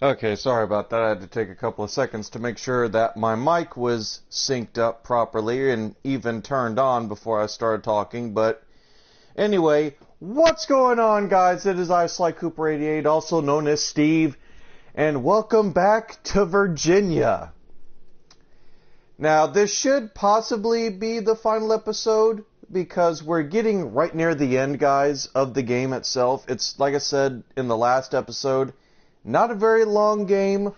Okay, sorry about that. I had to take a couple of seconds to make sure that my mic was synced up properly and even turned on before I started talking. But anyway, what's going on, guys? It is I, Sly Cooper 88, also known as Steve, and welcome back to Virginia. Now, this should possibly be the final episode because we're getting right near the end, guys, of the game itself. It's, like I said in the last episode, not a very long game.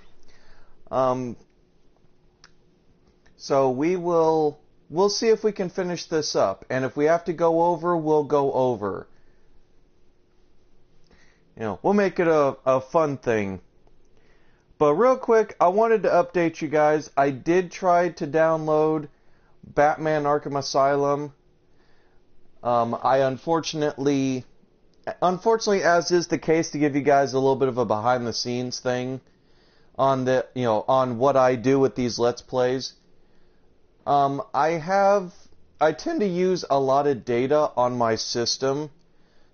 So we'll see if we can finish this up. And if we have to go over, we'll go over. We'll make it a fun thing. But real quick, I wanted to update you guys. I did try to download Batman Arkham Asylum. I unfortunately, as is the case, to give you guys a little bit of a behind-the-scenes thing on on what I do with these Let's Plays. I tend to use a lot of data on my system,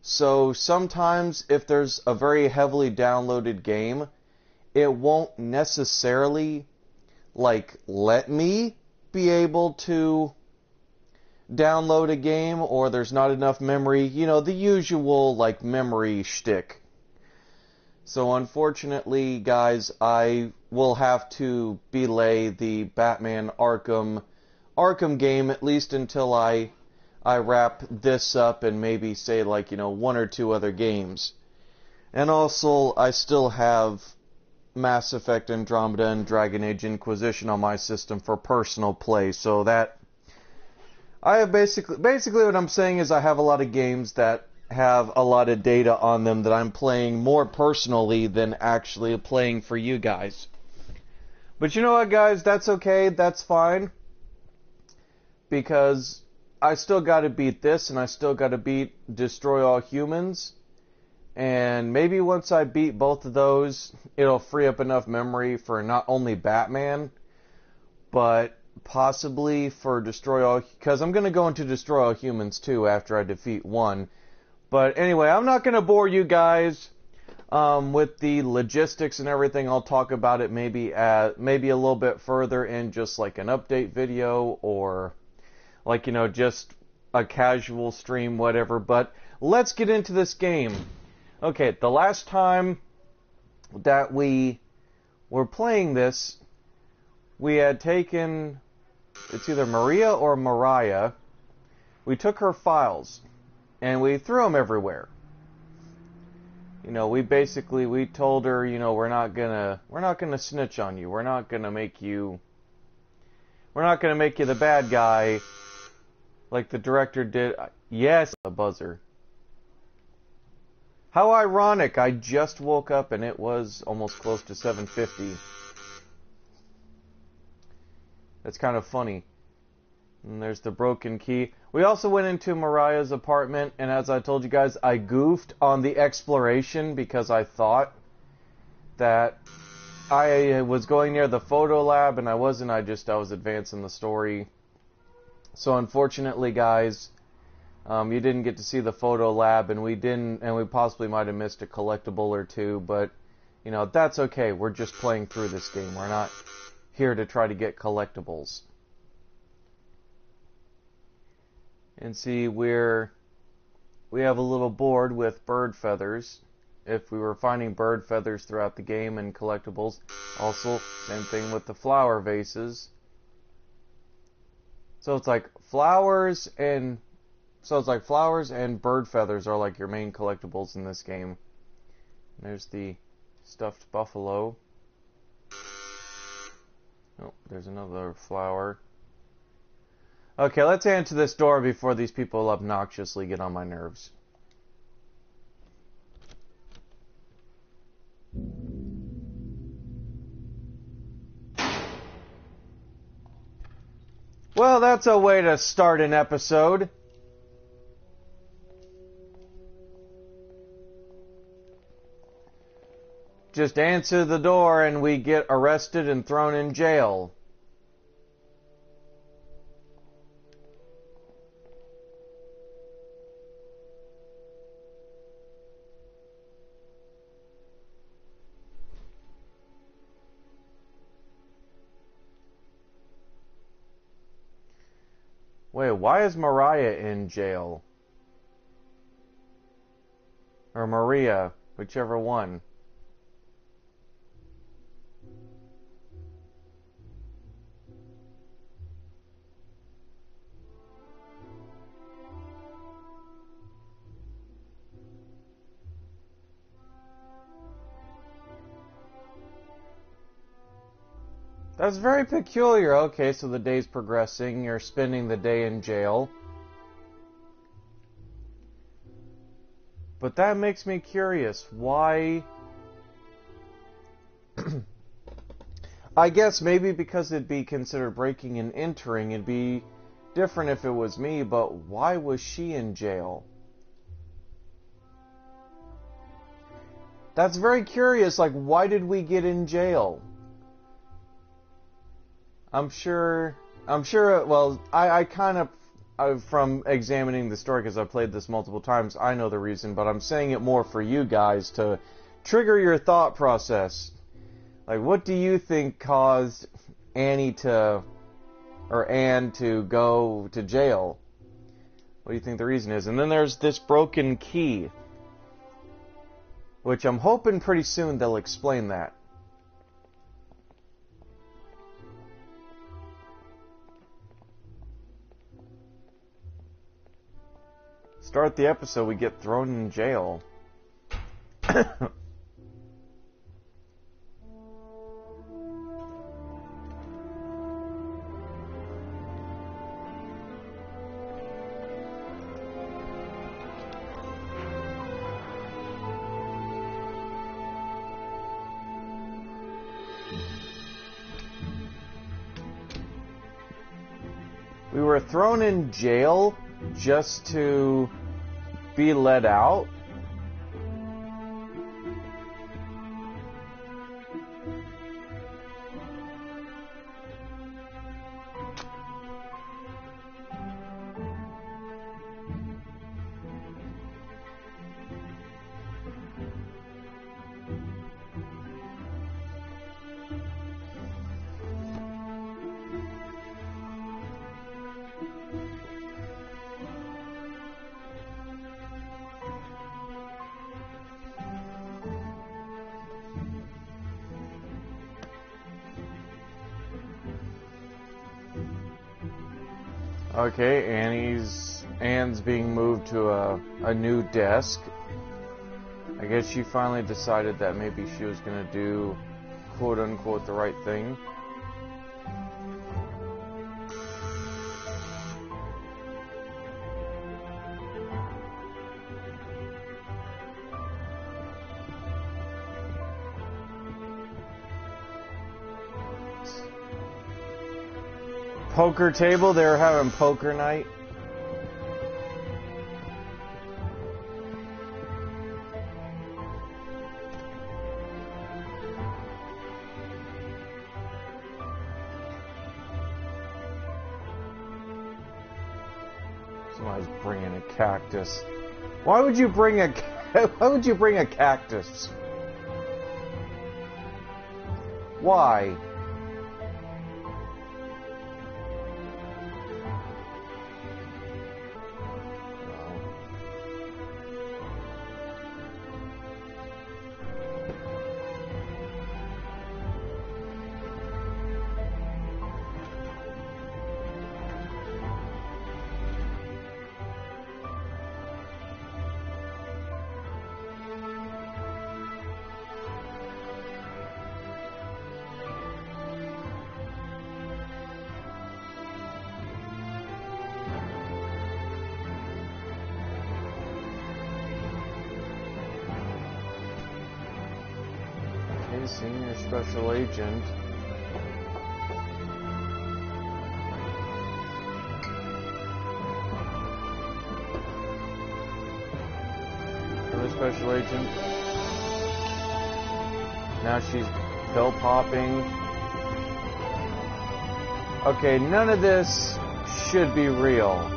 so sometimes if there's a very heavily downloaded game, it won't necessarily, let me be able to download a game, or there's not enough memory, the usual, memory shtick. So unfortunately, guys, I will have to belay the Batman Arkham game, at least until I wrap this up and maybe say, one or two other games. And also, I still have Mass Effect Andromeda and Dragon Age Inquisition on my system for personal play, so that I have basically what I'm saying is I have a lot of games that have a lot of data on them that I'm playing more personally than actually playing for you guys. But you know what, guys? That's okay. That's fine. Because I still got to beat this, and I still got to beat Destroy All Humans. And maybe once I beat both of those, it'll free up enough memory for not only Batman, but possibly for Destroy All... Because I'm going to go into Destroy All Humans too after I defeat one. But anyway, I'm not going to bore you guys with the logistics and everything. I'll talk about it maybe a little bit further in just like an update video or just a casual stream, whatever. But let's get into this game. Okay, the last time that we were playing this, we had taken, it's either Maria or Mariah. We took her files and we threw them everywhere. We told her, we're not gonna snitch on you. We're not gonna make you the bad guy like the director did. Yes, a buzzer. How ironic, I just woke up and it was almost close to 7:50. That's kind of funny. And there's the broken key. We also went into Mariah's apartment, and as I told you guys, I goofed on the exploration because I thought that I was going near the photo lab, and I wasn't. I was advancing the story. So unfortunately, guys, you didn't get to see the photo lab, and we possibly might have missed a collectible or two, but, that's okay. We're just playing through this game. We're not here to try to get collectibles. And see, we have a little board with bird feathers. If we were finding bird feathers throughout the game and collectibles. Also, same thing with the flower vases. So it's like flowers and bird feathers are like your main collectibles in this game. And there's the stuffed buffalo. Oh, there's another flower. Okay, let's answer this door before these people obnoxiously get on my nerves. Well, that's a way to start an episode. Just answer the door and we get arrested and thrown in jail. Wait, why is Mariah in jail? Or Maria, whichever one. That's very peculiar. Okay, so the day's progressing. You're spending the day in jail. But that makes me curious. Why? I guess maybe because it'd be considered breaking and entering. It'd be different if it was me, but why was she in jail? That's very curious. Like, why did we get in jail? I'm sure, well, I kind of, from examining the story, because I've played this multiple times, I know the reason, but I'm saying it more for you guys to trigger your thought process. Like, what do you think caused Anne to go to jail? What do you think the reason is? And then there's this broken key, which I'm hoping pretty soon they'll explain that. Start the episode, we get thrown in jail. We were thrown in jail just to be let out? Okay, Anne's being moved to a new desk. I guess she finally decided that maybe she was gonna do quote unquote the right thing. Poker table, they were having poker night. Somebody's bringing a cactus. Why would you bring a cactus? Why? Senior Special Agent. Another Special Agent. Now she's pill popping. Okay, none of this should be real.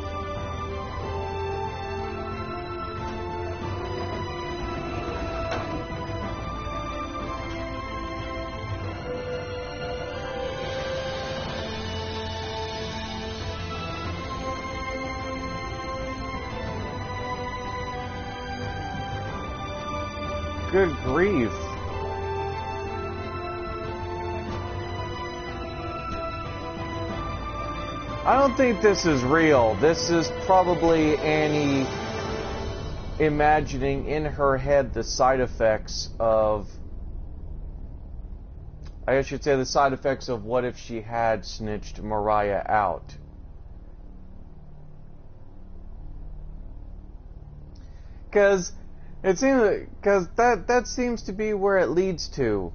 Good grief. I don't think this is real. This is probably Annie imagining in her head the side effects of... I should say the side effects of what if she had snitched Mariah out. Because that seems to be where it leads to.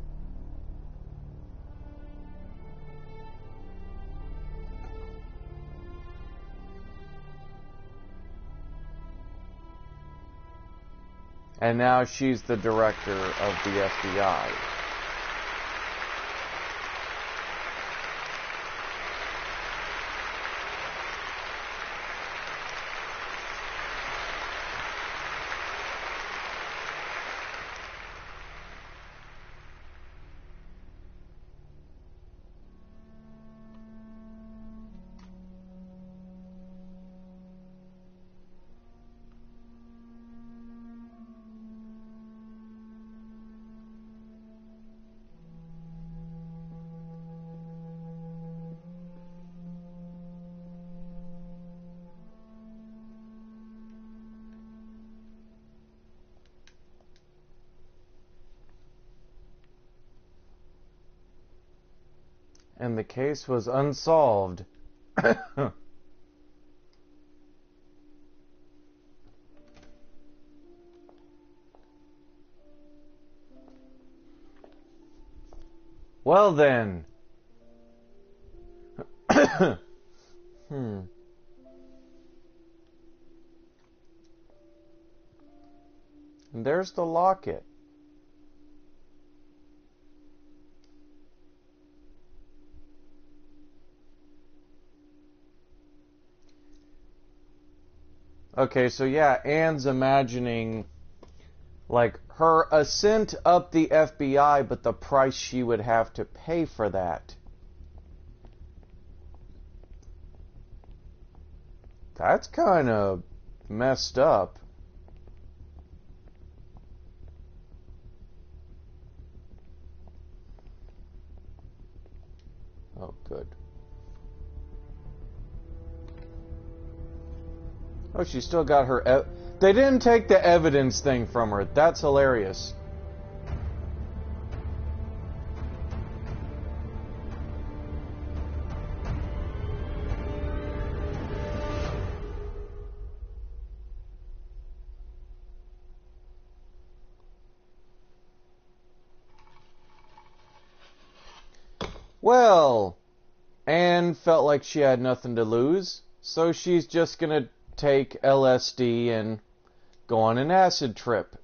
And now she's the director of the FBI. And the case was unsolved. Well then. And there's the locket. Okay, so yeah, Anne's imagining, like, her ascent up the FBI, but the price she would have to pay for that. That's kind of messed up. Oh, good. Oh, she still got her... They didn't take the evidence thing from her. That's hilarious. Well, Anne felt like she had nothing to lose, so she's just gonna take LSD and go on an acid trip.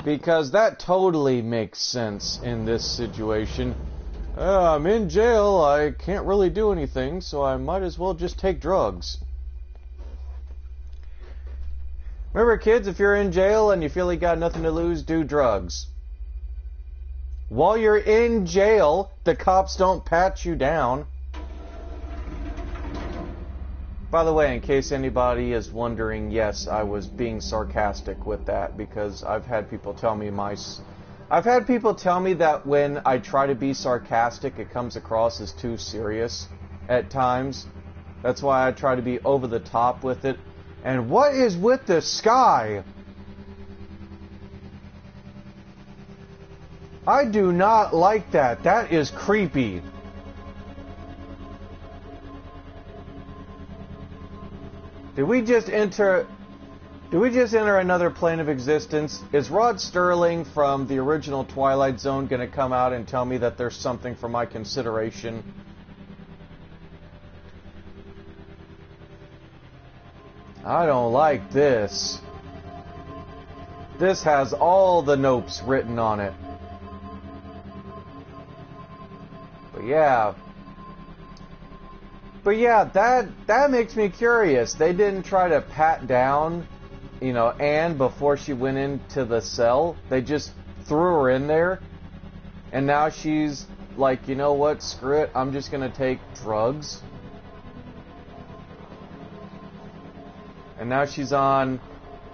Because that totally makes sense in this situation. I'm in jail, I can't really do anything, so I might as well just take drugs. Remember, kids, if you're in jail and you feel you got nothing to lose, do drugs. While you're in jail, the cops don't pat you down. By the way, in case anybody is wondering, yes, I was being sarcastic with that because I've had people tell me that when I try to be sarcastic, it comes across as too serious at times. That's why I try to be over the top with it. And what is with the sky? I do not like that. That is creepy. Did we just enter another plane of existence? Is Rod Sterling from the original Twilight Zone going to come out and tell me that there's something for my consideration? I don't like this. This has all the nopes written on it. But yeah, that makes me curious. They didn't try to pat down, Anne before she went into the cell. They just threw her in there. And now she's like, you know what, screw it, I'm just going to take drugs. And now she's on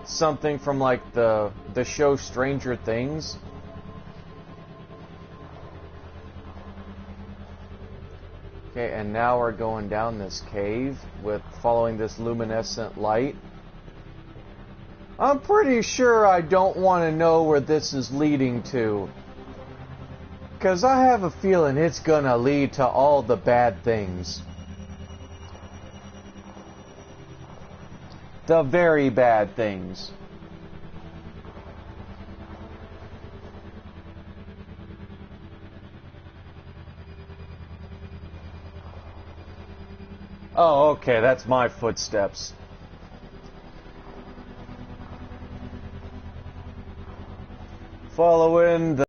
something from like the show Stranger Things. Okay, and now we're going down this cave with following this luminescent light. I'm pretty sure I don't want to know where this is leading to. Because I have a feeling it's gonna lead to all the bad things. The very bad things. Oh, okay, that's my footsteps. Following the...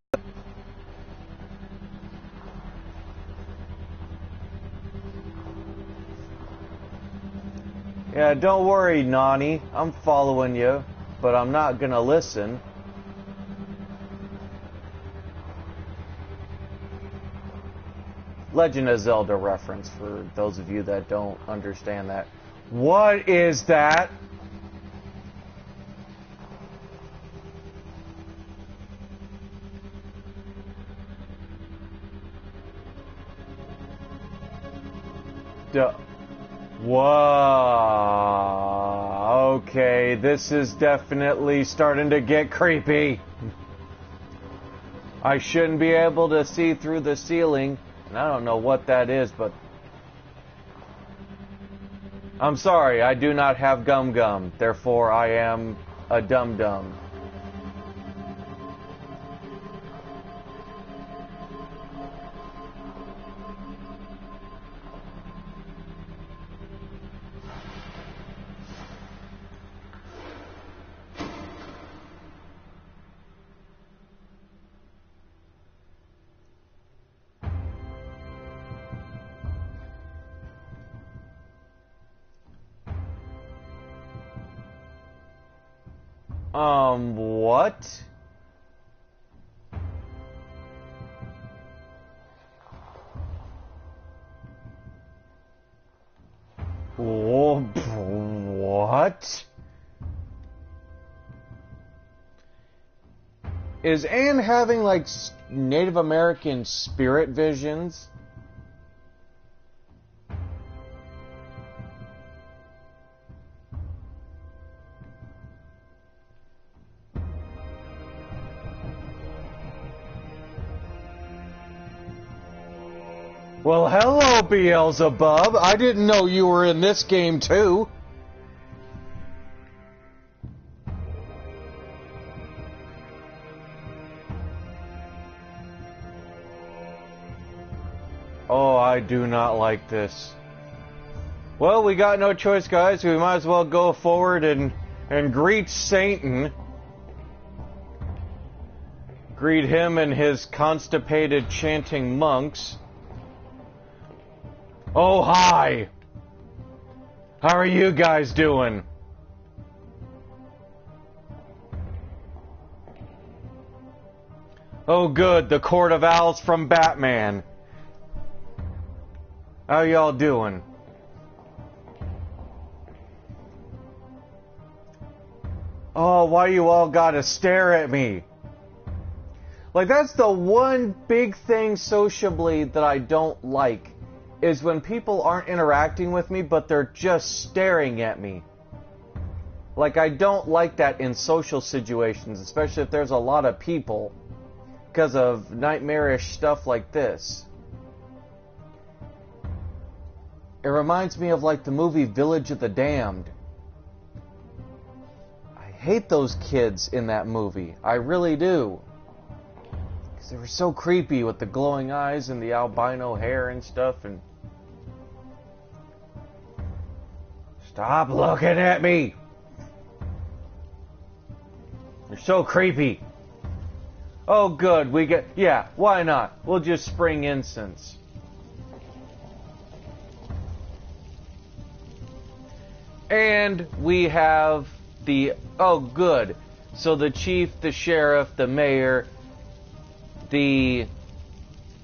Yeah, don't worry, Nani. I'm following you, but I'm not gonna listen. Legend of Zelda reference for those of you that don't understand that. What is that? Whoa. Okay, this is definitely starting to get creepy. I shouldn't be able to see through the ceiling. And I don't know what that is, but... I'm sorry, I do not have gum-gum. Therefore, I am a dum-dum. What? What? Is Anne having, like, Native American spirit visions? Well, hello, Beelzebub. I didn't know you were in this game, too. Oh, I do not like this. Well, we got no choice, guys. We might as well go forward and greet Satan. Greet him and his constipated chanting monks. Oh, hi! How are you guys doing? Oh, good, the Court of Owls from Batman. How y'all doing? Oh, why you all gotta stare at me? Like, that's the one big thing sociably that I don't like. Is when people aren't interacting with me, but they're just staring at me. Like, I don't like that in social situations, especially if there's a lot of people, because of nightmarish stuff like this. It reminds me of, like, the movie Village of the Damned. I hate those kids in that movie. I really do. Because they were so creepy with the glowing eyes and the albino hair and stuff, and... Stop looking at me! You're so creepy. Oh, good. We get... Yeah, why not? We'll just spring incense. And we have the... Oh, good. So the chief, the sheriff, the mayor, the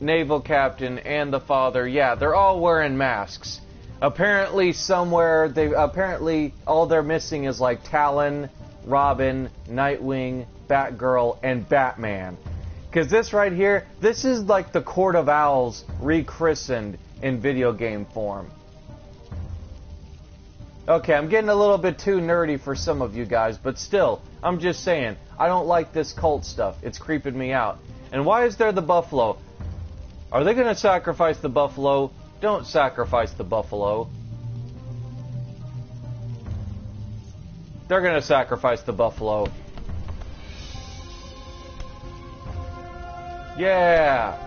naval captain, and the father, yeah, they're all wearing masks. Apparently somewhere, apparently all they're missing is like Talon, Robin, Nightwing, Batgirl, and Batman. Because this right here, this is like the Court of Owls rechristened in video game form. Okay, I'm getting a little bit too nerdy for some of you guys, but still, I'm just saying, I don't like this cult stuff. It's creeping me out. And why is there the buffalo? Are they going to sacrifice the buffalo? Don't sacrifice the buffalo. They're going to sacrifice the buffalo. Yeah.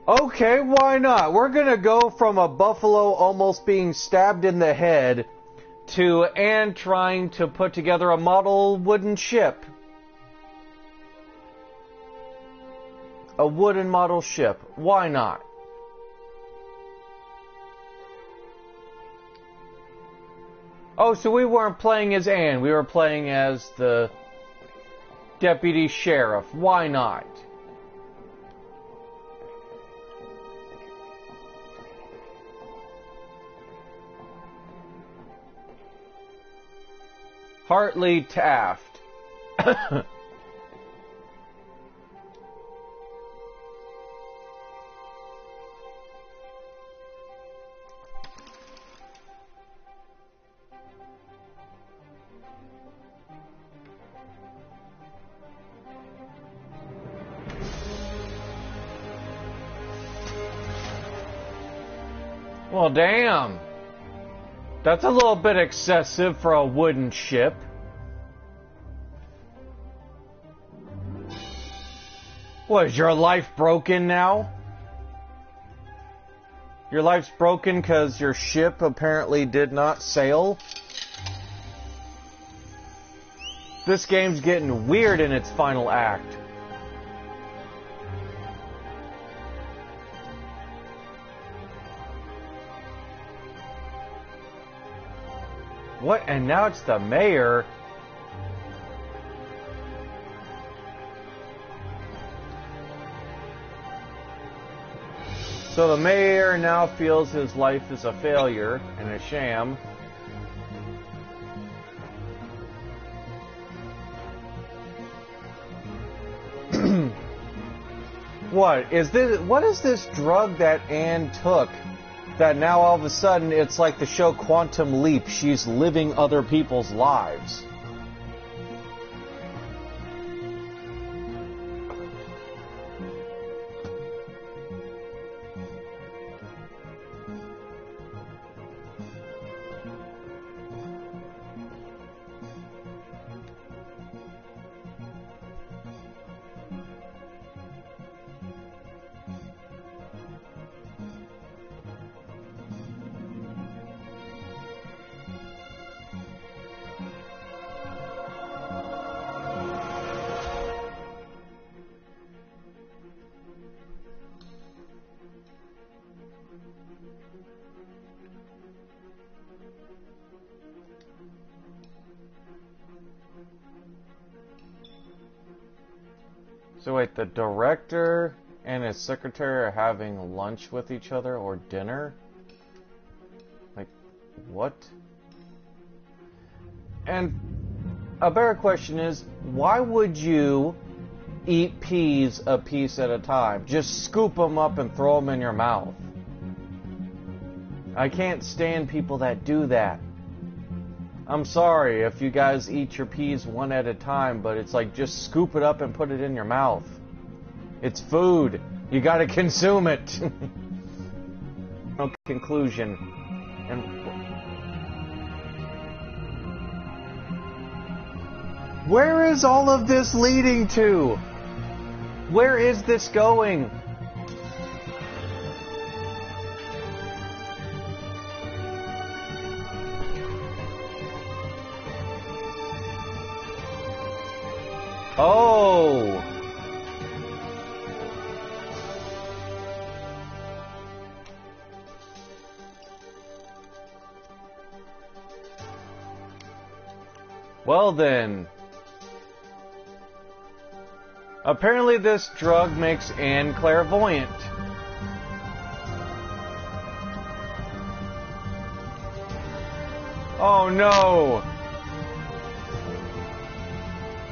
Okay, why not? We're gonna go from a buffalo almost being stabbed in the head to Anne trying to put together a model wooden ship. A wooden model ship. Why not? Oh, so we weren't playing as Anne. We were playing as the deputy sheriff. Why not? Hartley Taft. Well, damn. That's a little bit excessive for a wooden ship. What, is your life broken now? Your life's broken because your ship apparently did not sail? This game's getting weird in its final act. What? And now it's the mayor. So the mayor now feels his life is a failure and a sham. What is this drug that Anne took that now all of a sudden it's like the show Quantum Leap, she's living other people's lives? So wait, the director and his secretary are having lunch with each other or dinner? Like, what? And a better question is, why would you eat peas a piece at a time? Just scoop them up and throw them in your mouth. I can't stand people that do that. I'm sorry if you guys eat your peas one at a time, but it's like just scoop it up and put it in your mouth. It's food. You gotta consume it. No conclusion. And where is all of this leading to? Where is this going? Oh! Well then, Apparently this drug makes Anne clairvoyant. Oh no!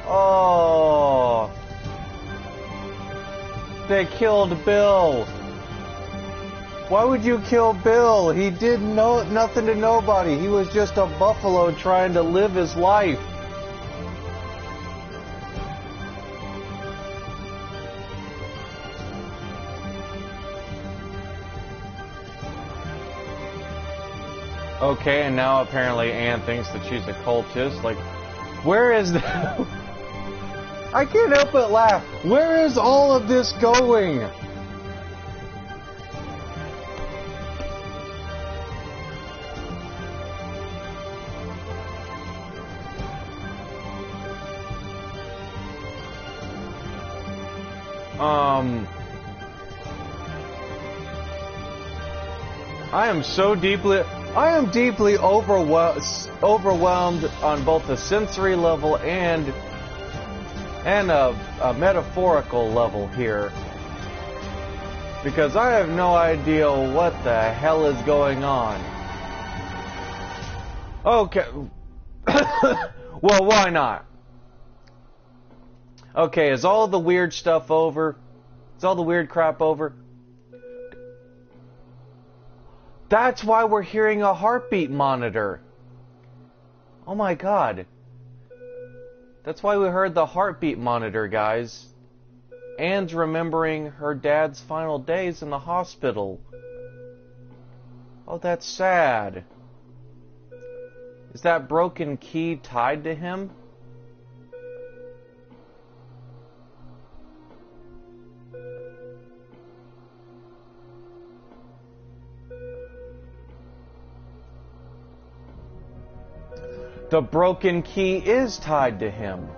Oh! They killed Bill! Why would you kill Bill? He did nothing to nobody. He was just a buffalo trying to live his life. Okay, and now apparently Anne thinks that she's a cultist. Like, where is that? I can't help but laugh. Where is all of this going? I am deeply overwhelmed on both the sensory level and a metaphorical level here. Because I have no idea what the hell is going on. Okay. Well, why not? Okay, is all the weird stuff over? Is all the weird crap over? That's why we're hearing a heartbeat monitor. Oh my god. That's why we heard the heartbeat monitor, guys. Anne's remembering her dad's final days in the hospital. Oh, that's sad. Is that broken key tied to him? The broken key is tied to him.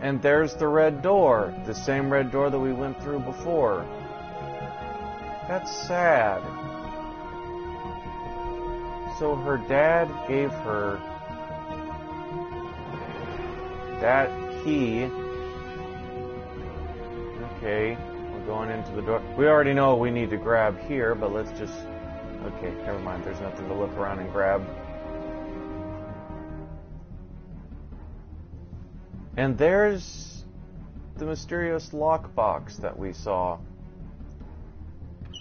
And there's the red door. The same red door that we went through before. That's sad. So her dad gave her that key. Okay. Going into the door. We already know what we need to grab here, but let's just... Okay, never mind. There's nothing to look around and grab. And there's the mysterious lockbox that we saw.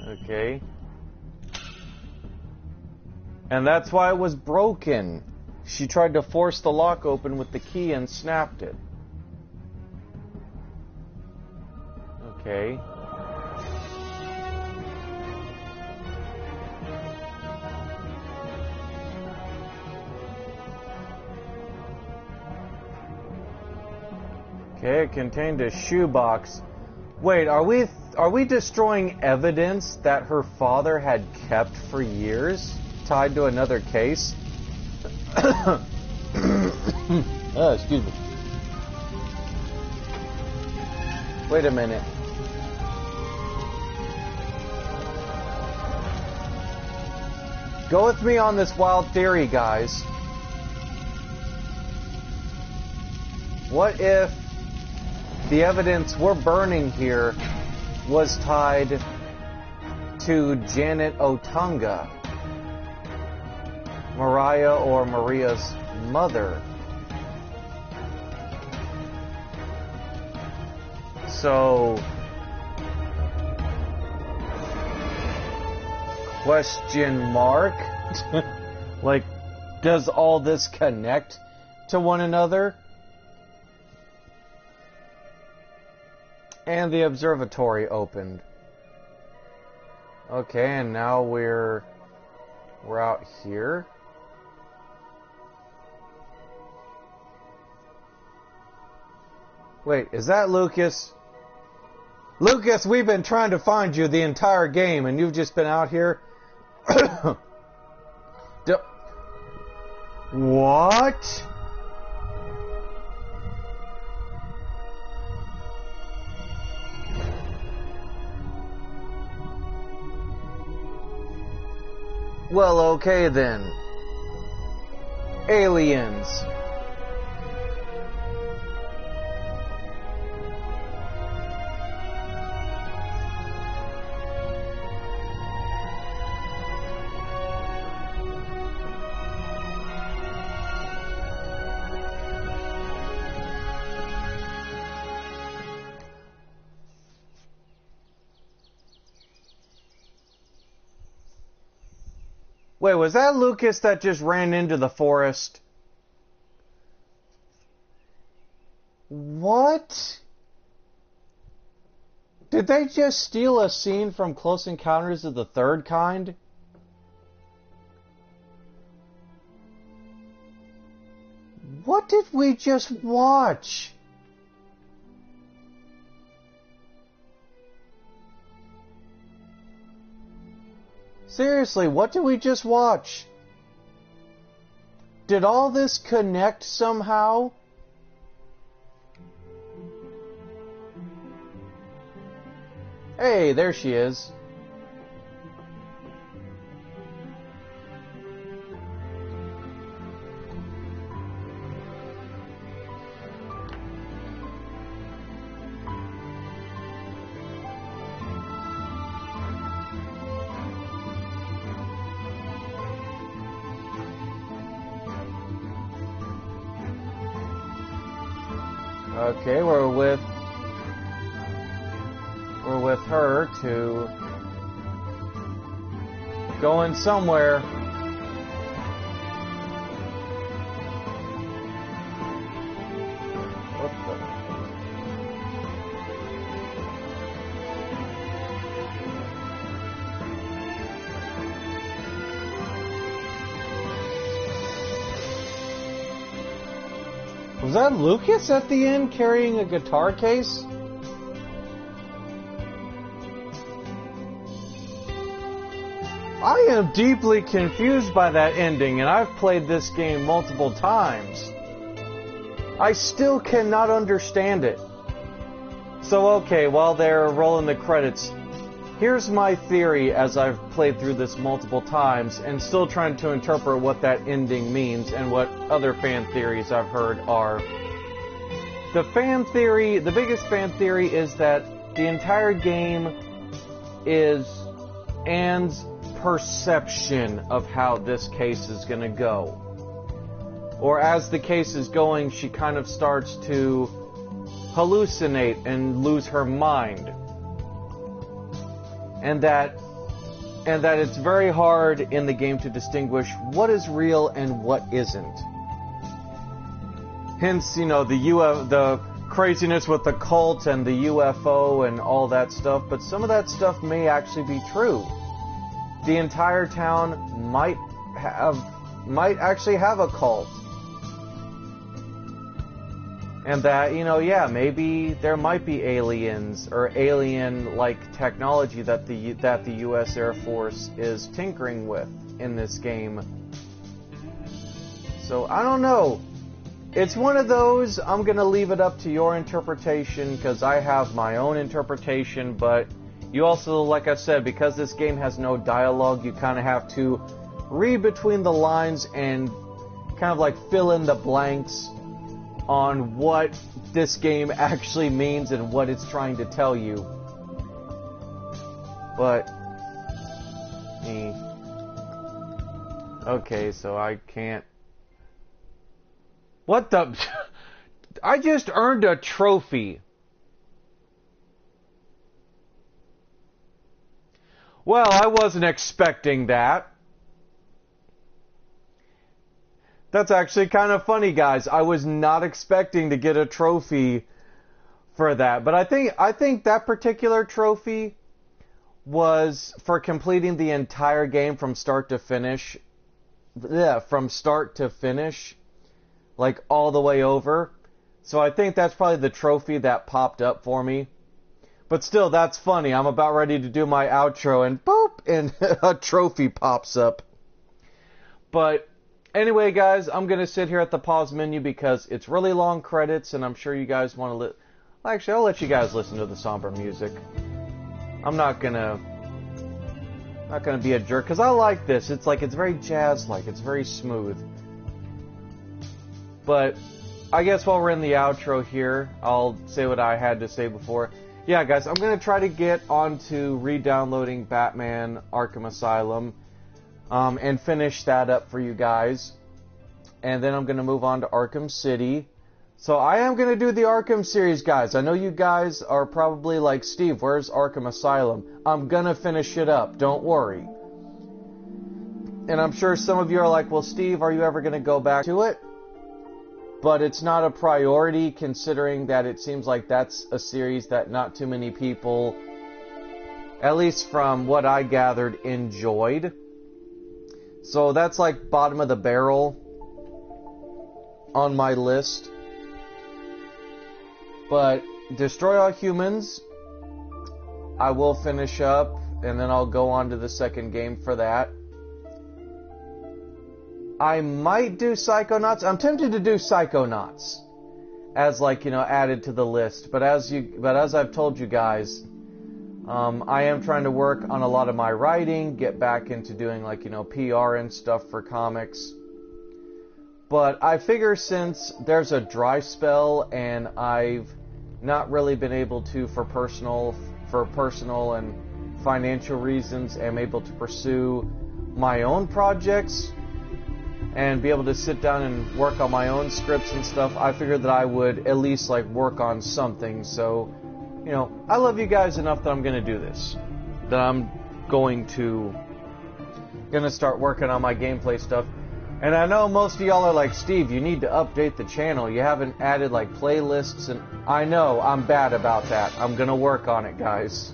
Okay. And that's why it was broken. She tried to force the lock open with the key and snapped it. Okay. Okay, it contained a shoebox. Wait, are we destroying evidence that her father had kept for years, tied to another case? Excuse me. Wait a minute. Go with me on this wild theory, guys. What if the evidence we're burning here was tied to Janet Otunga, Mariah or Maria's mother? So, question mark? Like, does all this connect to one another? And the observatory opened. Okay, and now we're out here. Wait, is that Lucas? Lucas, we've been trying to find you the entire game, and you've just been out here. What? Well, okay then. Aliens. Wait, was that Lucas that just ran into the forest? What? Did they just steal a scene from Close Encounters of the Third Kind? What did we just watch? Seriously, what did we just watch? Did all this connect somehow? Hey, there she is. Okay, we're with her to going somewhere. What the? Was that Lucas at the end carrying a guitar case? I am deeply confused by that ending, and I've played this game multiple times. I still cannot understand it. So okay, while they're rolling the credits, here's my theory as I've played through this multiple times and still trying to interpret what that ending means and what other fan theories I've heard are. The biggest fan theory is that the entire game is Anne's perception of how this case is going to go. Or as the case is going, she kind of starts to hallucinate and lose her mind. And that it's very hard in the game to distinguish what is real and what isn't. Hence, the craziness with the cult and the UFO and all that stuff, but some of that stuff may actually be true. The entire town might actually have a cult. And that, maybe there might be aliens or alien-like technology that the U.S. Air Force is tinkering with in this game. So, I don't know. It's one of those, I'm going to leave it up to your interpretation, because I have my own interpretation, but you also, like I said, because this game has no dialogue, you kind of have to read between the lines and kind of like fill in the blanks on what this game actually means and what it's trying to tell you. But, okay, so I can't. What the? I just earned a trophy. Well, I wasn't expecting that. That's actually kind of funny, guys. I was not expecting to get a trophy for that. But I think that particular trophy was for completing the entire game from start to finish. Yeah, from start to finish. Like all the way over. So I think that's probably the trophy that popped up for me. But still, that's funny. I'm about ready to do my outro and boop, and a trophy pops up. But anyway, guys, I'm going to sit here at the pause menu because it's really long credits, and I'm sure you guys want to Actually, I'll let you guys listen to the somber music. I'm not going to Not gonna be a jerk, because I like this. It's like, it's very jazz-like. It's very smooth. But I guess while we're in the outro here, I'll say what I had to say before. Yeah, guys, I'm going to try to get onto re-downloading Batman Arkham Asylum and finish that up for you guys. And then I'm going to move on to Arkham City. So I am going to do the Arkham series, guys. I know you guys are probably like, Steve, where's Arkham Asylum? I'm going to finish it up. Don't worry. And I'm sure some of you are like, well, Steve, are you ever going to go back to it? But it's not a priority, considering that it seems like that's a series that not too many people, at least from what I gathered, enjoyed. So that's like bottom of the barrel on my list. But Destroy All Humans, I will finish up, and then I'll go on to the second game for that. I might do Psychonauts. I'm tempted to do Psychonauts as, like, you know, added to the list. But as I've told you guys, I am trying to work on a lot of my writing, get back into doing, like, you know, PR and stuff for comics. But I figure since there's a dry spell and I've not really been able to, for personal and financial reasons, am able to pursue my own projects and be able to sit down and work on my own scripts and stuff, I figured that I would at least, like, work on something. So, you know, I love you guys enough that I'm going to do this. That I'm going to start working on my gameplay stuff. And I know most of y'all are like, Steve, you need to update the channel. You haven't added, like, playlists, and I know, I'm bad about that. I'm going to work on it, guys.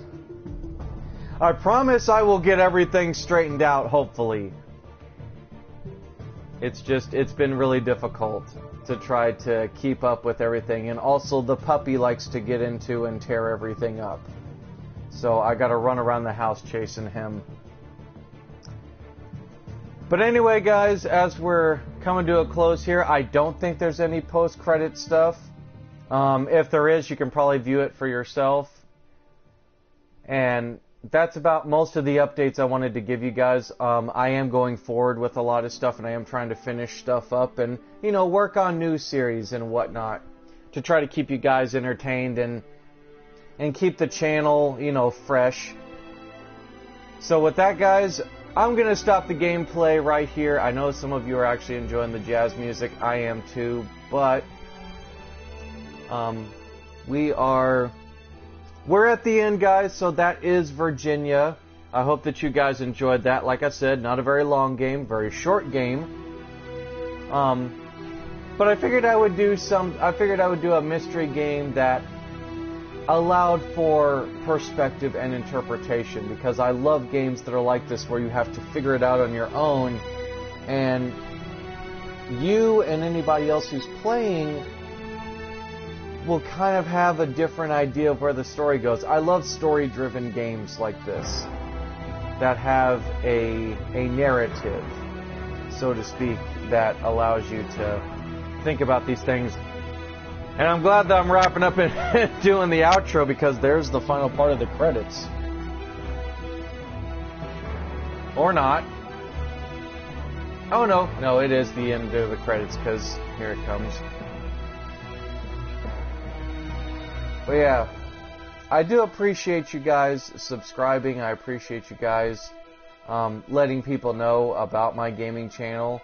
I promise I will get everything straightened out, hopefully. It's been really difficult to try to keep up with everything. And also the puppy likes to get into and tear everything up. So I gotta run around the house chasing him. But anyway, guys, as we're coming to a close here, I don't think there's any post-credit stuff. If there is, you can probably view it for yourself. And that's about most of the updates I wanted to give you guys. I am going forward with a lot of stuff, and I am trying to finish stuff up and, you know, work on new series and whatnot to try to keep you guys entertained and keep the channel, you know, fresh. So with that, guys, I'm going to stop the gameplay right here. I know some of you are actually enjoying the jazz music. I am too, but we're at the end, guys, so that is Virginia. I hope that you guys enjoyed that. Like I said, not a very long game, very short game. But I figured I would do a mystery game that allowed for perspective and interpretation, because I love games that are like this, where you have to figure it out on your own, and you and anybody else who's playing will kind of have a different idea of where the story goes. I love story-driven games like this that have a narrative, so to speak, that allows you to think about these things. And I'm glad that I'm wrapping up and doing the outro, because there's the final part of the credits. Or not. Oh, no, it is the end of the credits, because here it comes. But yeah, I do appreciate you guys subscribing. I appreciate you guys letting people know about my gaming channel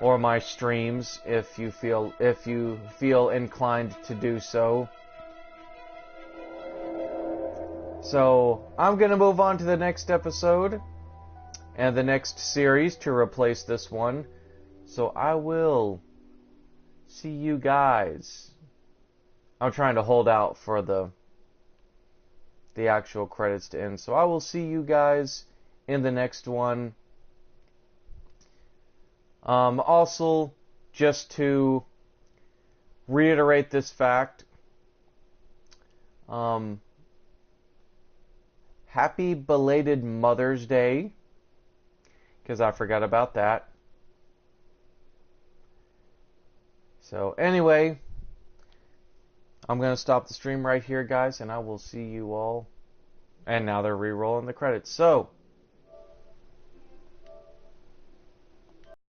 or my streams if you feel inclined to do so. So I'm gonna move on to the next episode and the next series to replace this one. So I will see you guys. I'm trying to hold out for the actual credits to end. So I will see you guys in the next one. Also, just to reiterate this fact, happy belated Mother's Day, because I forgot about that. So anyway, I'm going to stop the stream right here, guys, and I will see you all. And now they're re-rolling the credits. So,